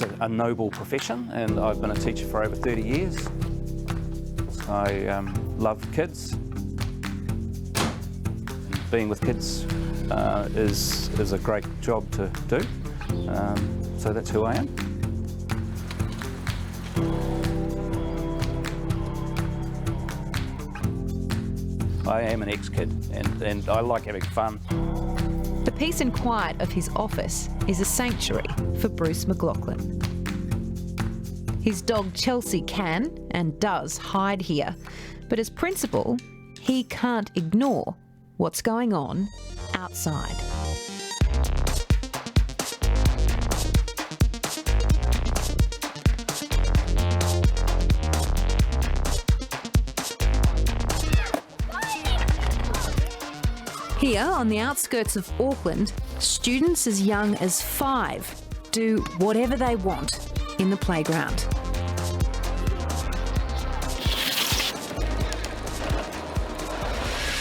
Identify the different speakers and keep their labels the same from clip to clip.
Speaker 1: it's a noble profession, and I've been a teacher for over 30 years. I love kids. And being with kids is a great job to do, so that's who I am. I am an ex-kid, and I like having fun.
Speaker 2: The peace and quiet of his office is a sanctuary for Bruce McLachlan. His dog Chelsea can and does hide here, but as principal, he can't ignore what's going on outside. Here, on the outskirts of Auckland, students as young as 5 do whatever they want in the playground.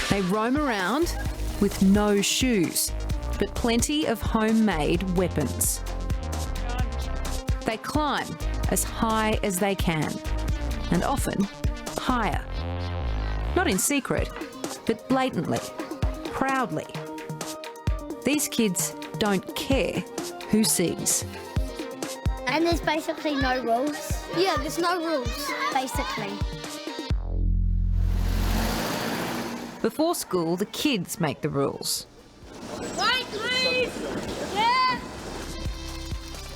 Speaker 2: They roam around with no shoes, but plenty of homemade weapons. They climb as high as they can, and often higher. Not in secret, but blatantly. Proudly. These kids don't care who sees.
Speaker 3: And there's basically no rules. Yeah, there's no rules, basically.
Speaker 2: Before school, the kids make the rules.
Speaker 3: Wait, please! Yeah!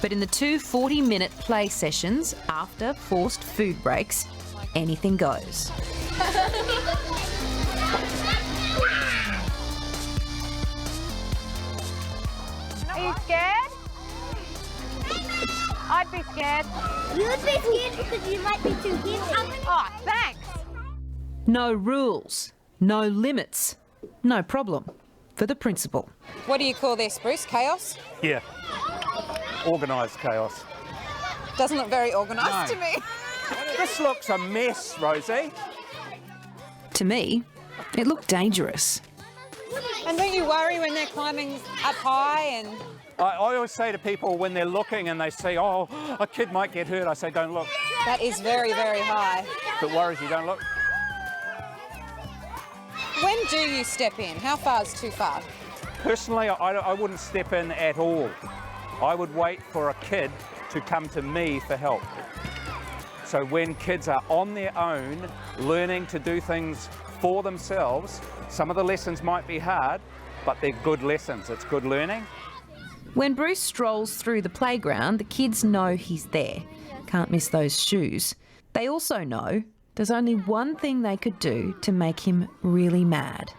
Speaker 2: But in the 2 40-minute play sessions after forced food breaks, anything goes.
Speaker 4: Are you scared? I'd be scared.
Speaker 3: You'd be scared because you might be too heavy.
Speaker 4: Oh, thanks.
Speaker 2: No rules, no limits, no problem for the principal.
Speaker 5: What do you call this, Bruce? Chaos?
Speaker 1: Yeah, organised chaos.
Speaker 5: Doesn't look very organised
Speaker 1: No.
Speaker 5: to me.
Speaker 1: This looks a mess, Rosie.
Speaker 2: To me, it looked dangerous.
Speaker 5: And don't you worry when they're climbing up high and...
Speaker 1: I always say to people when they're looking and they say, oh, a kid might get hurt, I say, don't look.
Speaker 5: That is very, very high.
Speaker 1: If it worries you, don't look.
Speaker 5: When do you step in? How far is too far?
Speaker 1: Personally, I wouldn't step in at all. I would wait for a kid to come to me for help. So when kids are on their own, learning to do things for themselves, some of the lessons might be hard, but they're good lessons. It's good learning.
Speaker 2: When Bruce strolls through the playground, the kids know he's there. Can't miss those shoes. They also know there's only one thing they could do to make him really mad.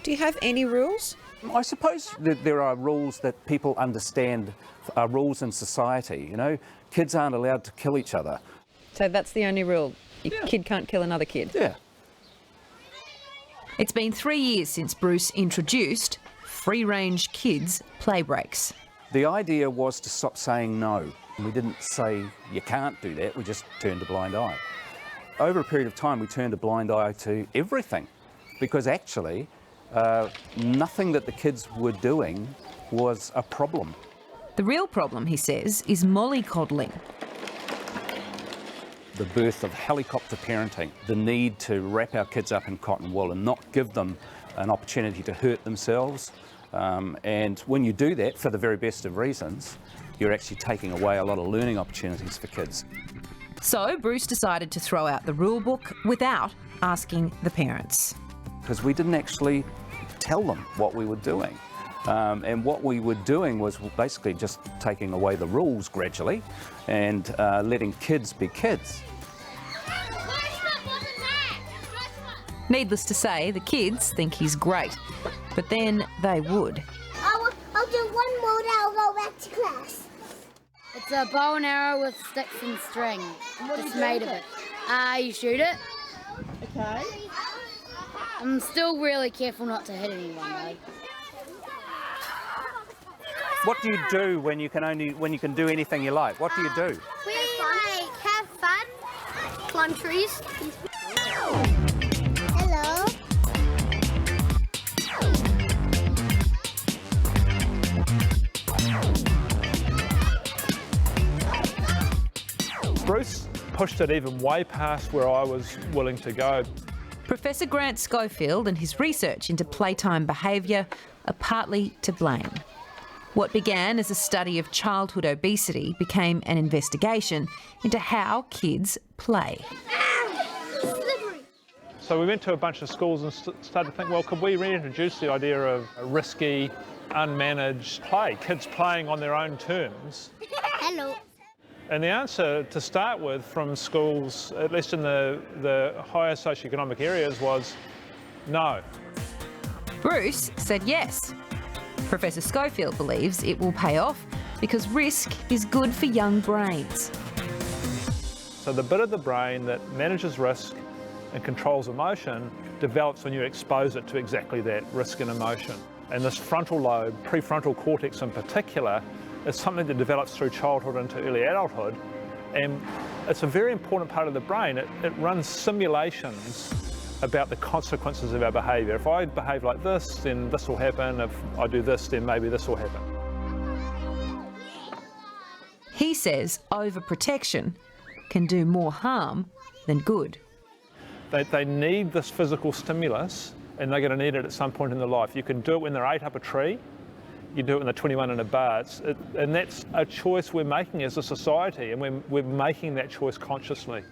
Speaker 5: Do you have any rules?
Speaker 1: I suppose that there are rules that people understand are rules in society. You know, kids aren't allowed to kill each other.
Speaker 5: So that's the only rule? Your kid can't kill another kid?
Speaker 1: Yeah.
Speaker 2: It's been 3 years since Bruce introduced free-range kids play breaks.
Speaker 1: The idea was to stop saying no. We didn't say you can't do that, we just turned a blind eye. Over a period of time we turned a blind eye to everything, because actually nothing that the kids were doing was a problem.
Speaker 2: The real problem, he says, is mollycoddling.
Speaker 1: The birth of helicopter parenting, the need to wrap our kids up in cotton wool and not give them an opportunity to hurt themselves. And when you do that for the very best of reasons, you're actually taking away a lot of learning opportunities for kids.
Speaker 2: So Bruce decided to throw out the rule book without asking the parents.
Speaker 1: Because we didn't actually tell them what we were doing. And what we were doing was basically just taking away the rules gradually and letting kids be kids.
Speaker 2: Needless to say, the kids think he's great, but then they would.
Speaker 3: I'll do one more, then I'll go back to class.
Speaker 6: It's a bow and arrow with sticks and string. It's made of it. You shoot it.
Speaker 4: Okay.
Speaker 6: I'm still really careful not to hit anyone though.
Speaker 1: What do you do when you can do anything you like? What do you do?
Speaker 3: We have fun, climb trees. Hello.
Speaker 7: Bruce pushed it even way past where I was willing to go.
Speaker 2: Professor Grant Schofield and his research into playtime behaviour are partly to blame. What began as a study of childhood obesity became an investigation into how kids play.
Speaker 7: So we went to a bunch of schools and started to think, well, could we reintroduce the idea of risky, unmanaged play, kids playing on their own terms?
Speaker 3: Hello.
Speaker 7: And the answer to start with from schools, at least in the higher socioeconomic areas, was no.
Speaker 2: Bruce said yes. Professor Schofield believes it will pay off because risk is good for young brains.
Speaker 7: So the bit of the brain that manages risk and controls emotion develops when you expose it to exactly that, risk and emotion. And this frontal lobe, prefrontal cortex in particular, is something that develops through childhood into early adulthood. And it's a very important part of the brain. It runs simulations about the consequences of our behaviour. If I behave like this, then this will happen. If I do this, then maybe this will happen.
Speaker 2: He says overprotection can do more harm than good.
Speaker 7: They need this physical stimulus, and they're going to need it at some point in their life. You can do it when they're 8 up a tree, you do it when they're 21 in a bar, and that's a choice we're making as a society, and we're making that choice consciously.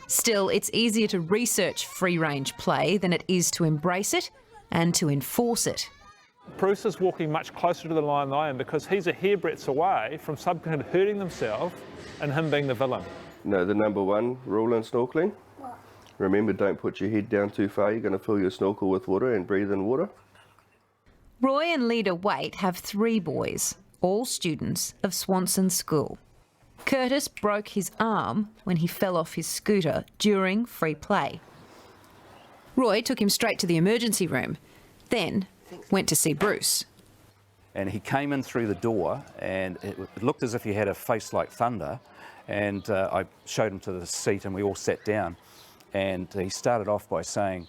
Speaker 2: Still, it's easier to research free-range play than it is to embrace it and to enforce it.
Speaker 7: Bruce is walking much closer to the line than I am because he's a hairbreadth away from some kid hurting themselves and him being the villain.
Speaker 8: No, the number one rule in snorkeling. Remember, don't put your head down too far. You're going to fill your snorkel with water and breathe in water.
Speaker 2: Roy and Leda Waite have 3 boys, all students of Swanston School. Curtis broke his arm when he fell off his scooter during free play. Roy took him straight to the emergency room, then went to see Bruce.
Speaker 1: And he came in through the door and it looked as if he had a face like thunder, and I showed him to the seat and we all sat down, and he started off by saying,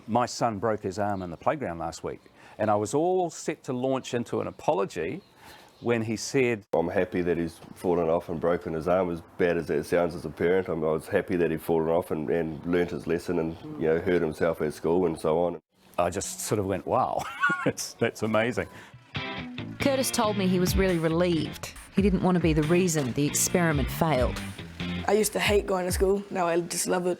Speaker 1: my son broke his arm in the playground last week. And I was all set to launch into an apology when he said,
Speaker 8: I'm happy that he's fallen off and broken his arm, as bad as that sounds as a parent. I was happy that he'd fallen off and learnt his lesson and hurt himself at school and so on.
Speaker 1: I just sort of went, wow, that's amazing.
Speaker 2: Curtis told me he was really relieved. He didn't want to be the reason the experiment failed.
Speaker 9: I used to hate going to school, now I just love it.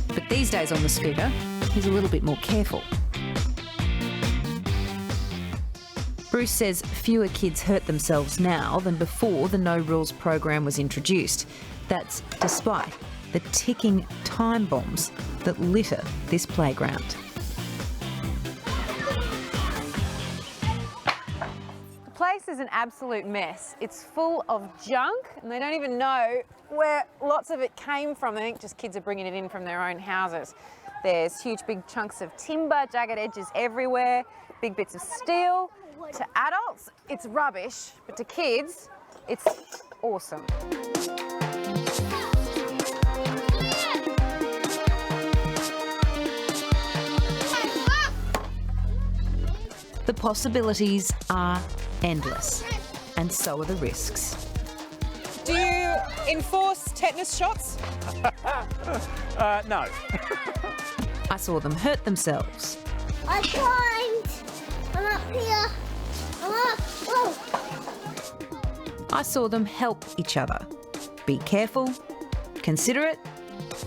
Speaker 2: But these days on the scooter, he's a little bit more careful. Bruce says fewer kids hurt themselves now than before the No Rules program was introduced. That's despite the ticking time bombs that litter this playground.
Speaker 4: The place is an absolute mess. It's full of junk and they don't even know where lots of it came from. They think just kids are bringing it in from their own houses. There's huge big chunks of timber, jagged edges everywhere, big bits of steel. To adults, it's rubbish, but to kids, it's awesome.
Speaker 2: The possibilities are endless, and so are the risks.
Speaker 5: Do you enforce tetanus shots?
Speaker 1: No.
Speaker 2: I saw them hurt themselves.
Speaker 3: I climbed. I'm up here. I'm up. Whoa.
Speaker 2: I saw them help each other. Be careful, considerate,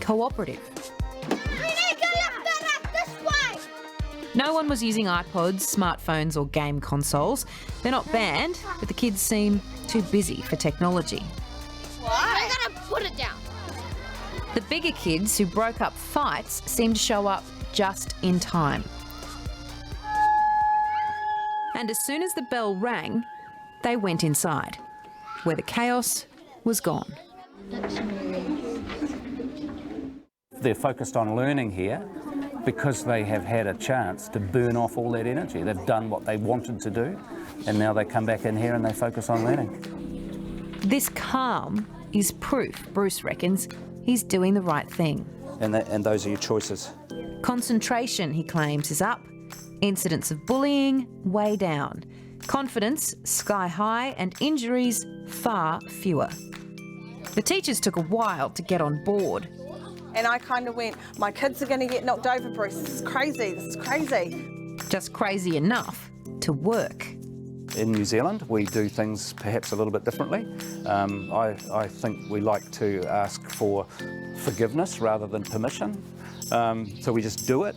Speaker 2: cooperative. No one was using iPods, smartphones or game consoles. They're not banned, but the kids seem too busy for technology.
Speaker 3: I gotta put it down.
Speaker 2: The bigger kids who broke up fights seemed to show up just in time. And as soon as the bell rang, they went inside, where the chaos was gone.
Speaker 1: They're focused on learning here because they have had a chance to burn off all that energy. They've done what they wanted to do, and now they come back in here and they focus on learning.
Speaker 2: This calm is proof, Bruce reckons, he's doing the right thing.
Speaker 1: And those are your choices.
Speaker 2: Concentration, he claims, is up, Incidents of bullying way down. Confidence sky high and injuries far fewer. The teachers took a while to get on board.
Speaker 5: And I kind of went, my kids are going to get knocked over, Bruce. This is crazy. This is crazy.
Speaker 2: Just crazy enough to work.
Speaker 1: In New Zealand, we do things perhaps a little bit differently. I think we like to ask for forgiveness rather than permission. So we just do it.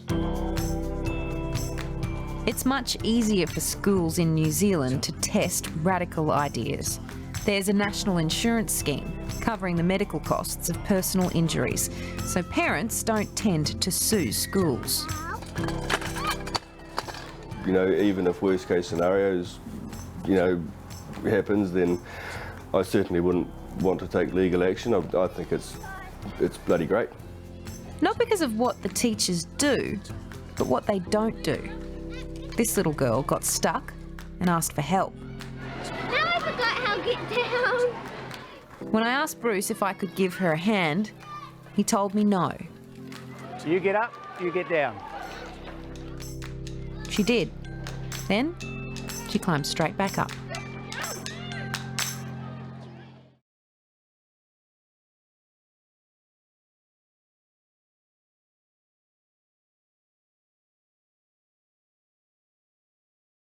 Speaker 2: It's much easier for schools in New Zealand to test radical ideas. There's a national insurance scheme covering the medical costs of personal injuries, so parents don't tend to sue schools.
Speaker 8: You know, even if worst case scenarios, you know, happens, then I certainly wouldn't want to take legal action. I think it's bloody great.
Speaker 2: Not because of what the teachers do, but what they don't do. This little girl got stuck and asked for help.
Speaker 3: Now I forgot how to get down.
Speaker 2: When I asked Bruce if I could give her a hand, he told me no.
Speaker 1: You get up, you get down.
Speaker 2: She did. Then she climbed straight back up.